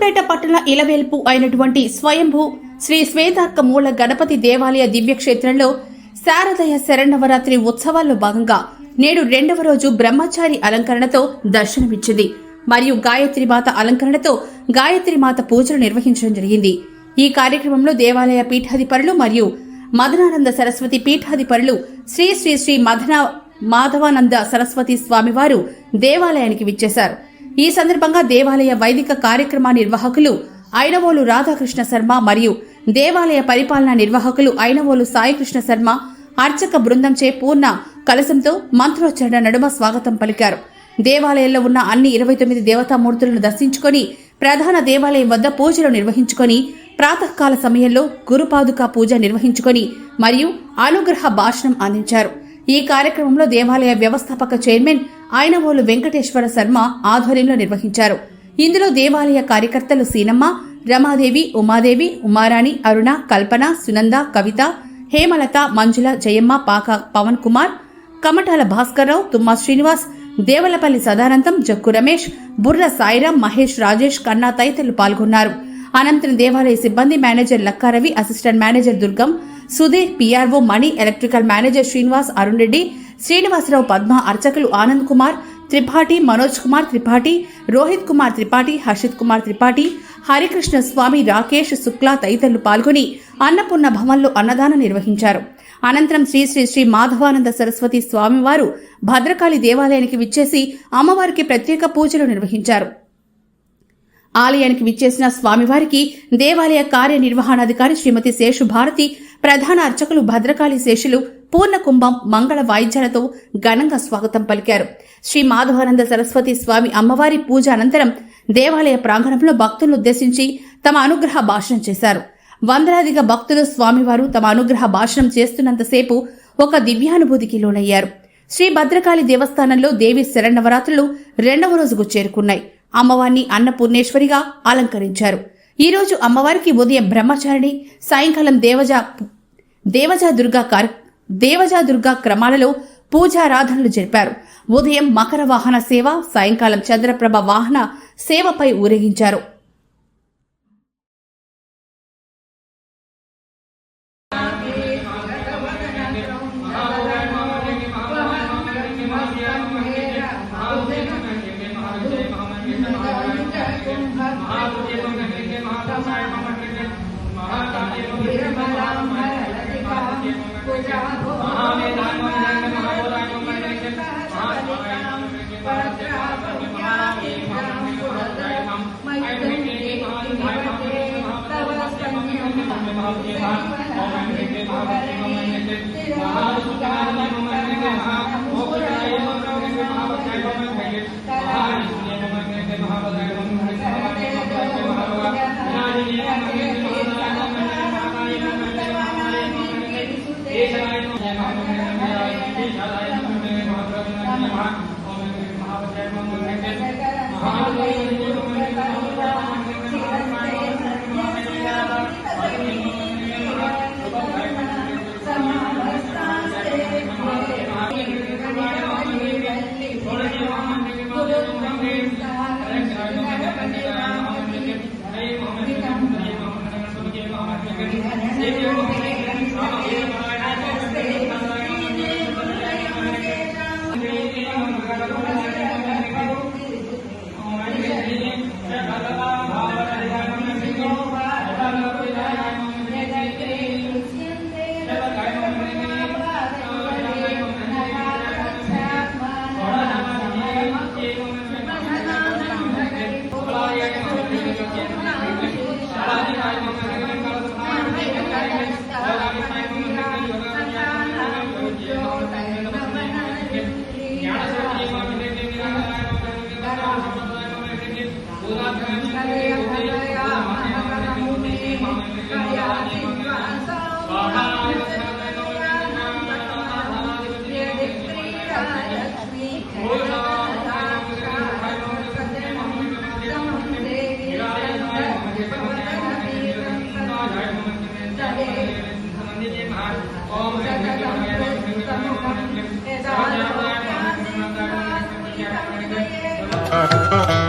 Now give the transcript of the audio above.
అచ్చంపేట పట్టణ ఇలవేల్పు అయినటువంటి స్వయంభూ శ్రీ శ్వేతార్క మూల గణపతి దేవాలయ దివ్యక్షేత్రంలో శారదయ శరన్నవరాత్రి ఉత్సవాల్లో భాగంగా నేడు రెండవ రోజు బ్రహ్మచారి అలంకరణతో దర్శనమిచ్చింది మరియు గాయత్రిమాత అలంకరణతో గాయత్రిమాత పూజలు నిర్వహించడం జరిగింది. ఈ కార్యక్రమంలో దేవాలయ పీఠాధిపరులు మరియు మదనానంద సరస్వతి పీఠాధిపరులు శ్రీ శ్రీ శ్రీ మాధవానంద సరస్వతి స్వామివారు దేవాలయానికి విచ్చేశారు. ఈ సందర్భంగా దేవాలయ వైదిక కార్యక్రమ నిర్వాహకులు ఐనవోలు రాధాకృష్ణ శర్మ మరియు దేవాలయ పరిపాలనా నిర్వాహకులు ఐనవోలు సాయికృష్ణ శర్మ అర్చక బృందంచే పూర్ణ కలశంతో మంత్రోచ్చరణ నడుమ స్వాగతం పలికారు. దేవాలయంలో ఉన్న అన్ని 29 దేవతామూర్తులను దర్శించుకొని ప్రధాన దేవాలయం వద్ద పూజలు నిర్వహించుకొని ప్రాతకాల సమయంలో గురుపాదుకా పూజ నిర్వహించుకొని మరియు అనుగ్రహ భాషణం అందించారు. ఈ కార్యక్రమంలో దేవాలయ వ్యవస్థాపక చైర్మన్ ఐనవోలు వెంకటేశ్వర శర్మ ఆధ్వర్యంలో నిర్వహించారు. ఇందులో దేవాలయ కార్యకర్తలు సీనమ్మ, రమాదేవి, ఉమాదేవి, ఉమారాణి, అరుణ, కల్పన, సునంద, కవిత, హేమలత, మంజుల, జయమ్మ, పాక పవన్ కుమార్, కమటాల భాస్కర్రావు, తుమ్మా శ్రీనివాస్, దేవలపల్లి సదానందం, జక్కు రమేష్, బుర్ర సాయిరాం, మహేష్, రాజేష్, కన్నా తదితరులు పాల్గొన్నారు. అనంతరం దేవాలయ సిబ్బంది మేనేజర్ లక్కారవి, అసిస్టెంట్ మేనేజర్ దుర్గం, సుధీర్, పిఆర్ఓ మణి, ఎలక్ట్రికల్ మేనేజర్ శ్రీనివాస్, అరుణ్ రెడ్డి, శ్రీనివాసరావు, పద్మ, అర్చకులు ఆనంద్ కుమార్ త్రిపాఠి, మనోజ్ కుమార్ త్రిపాఠి, రోహిత్ కుమార్ త్రిపాఠి, హర్షిత్ కుమార్ త్రిపాఠి, హరికృష్ణ స్వామి, రాకేష్ శుక్లా తదితరులు పాల్గొని అన్నపూర్ణ భవన్లో అన్నదానం నిర్వహించారు. అనంతరం శ్రీ శ్రీ శ్రీ మాధవానంద సరస్వతి స్వామివారు భద్రకాళి దేవాలయానికి విచ్చేసి అమ్మవారికి ప్రత్యేక పూజలు నిర్వహించారు. ఆలయానికి విచ్చేసిన స్వామివారికి దేవాలయ కార్యనిర్వహణాధికారి శ్రీమతి శేషు భారతి, ప్రధాన అర్చకులు భద్రకాళి శేషులు పూర్ణ కుంభం మంగళ వాయిద్యాలతో ఘనంగా స్వాగతం పలికారు. శ్రీ మాధవానంద సరస్వతి స్వామి అమ్మవారి పూజ అనంతరం దేవాలయ ప్రాంగణంలో భక్తులను ఉద్దేశించి తమ అనుగ్రహ భాషణం చేశారు. వందలాదిగా భక్తులు స్వామివారు తమ అనుగ్రహ భాషణం చేస్తున్నంతసేపు ఒక దివ్యానుభూతికి లోనయ్యారు. శ్రీ భద్రకాళి దేవస్థానంలో దేవి శరన్నవరాత్రులు రెండవ రోజుకు చేరుకున్నాయి. అమ్మవారిని అన్నపూర్ణేశ్వరిగా అలంకరించారు. ఈ రోజు అమ్మవారికి ఉదయం బ్రహ్మచారిణి, సాయంకాలం దేవజా దుర్గా క్రమాలలో పూజారాధనలు జరిపారు. ఉదయం మకర వాహన సేవ, సాయంకాలం చంద్రప్రభ వాహన సేవపై ఊరేగించారు. Oh,